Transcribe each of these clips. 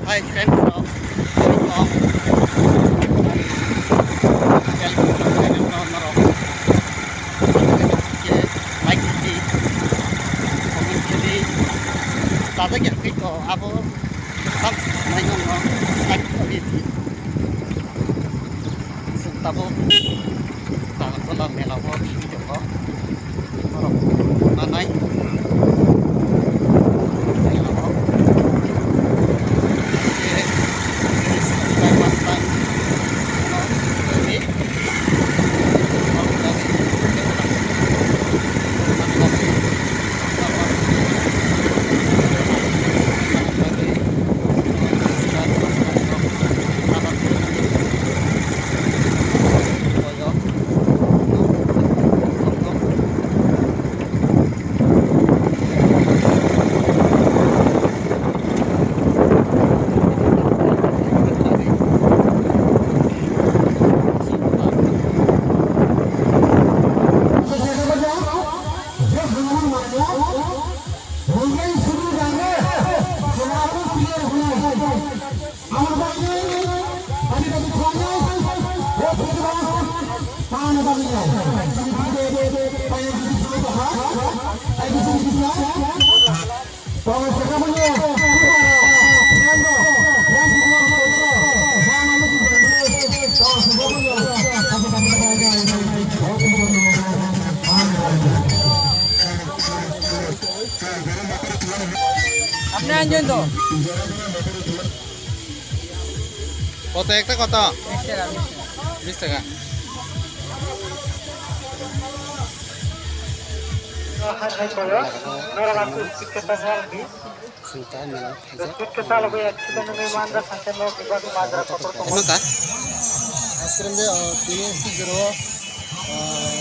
Hi friends, tata kaya kiko ako tam may ngom no ay kami tabo tata ko lang mela ko video ko nanay আপনি আনছেন তো কত একটা কত 20 টাকা आइसक्रीम दे तीन सी जरो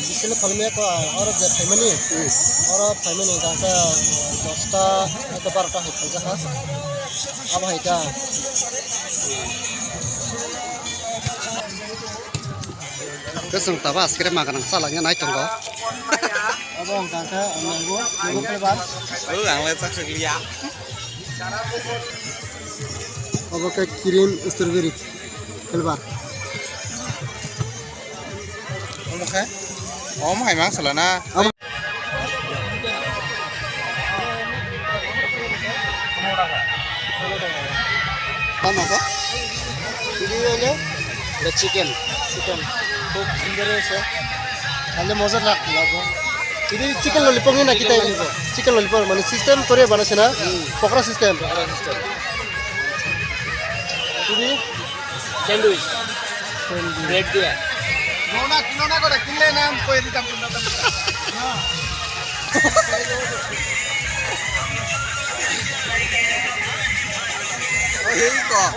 बिसले फलमे को और जे फैमिली गांसा 10टा तो 12टा है जहा अब हैटा kesung taba askire maganang salangnya naik tonggo अब गांसा mango flavour ang letak sekaliya अब के cream strawberry flavour oke om hay mang salana kamu apa ini হলো চিকেন খুব সুন্দর হয়েছে তাহলে মজা লাগবে ఇది চিকেন ললিপপ না কি তাই চিকেন ললিপপ মানে সিস্টেম করে বানাছে না পকড়া সিস্টেম ఇది sandwich bread dia nona kore kinle nam koi ditam oh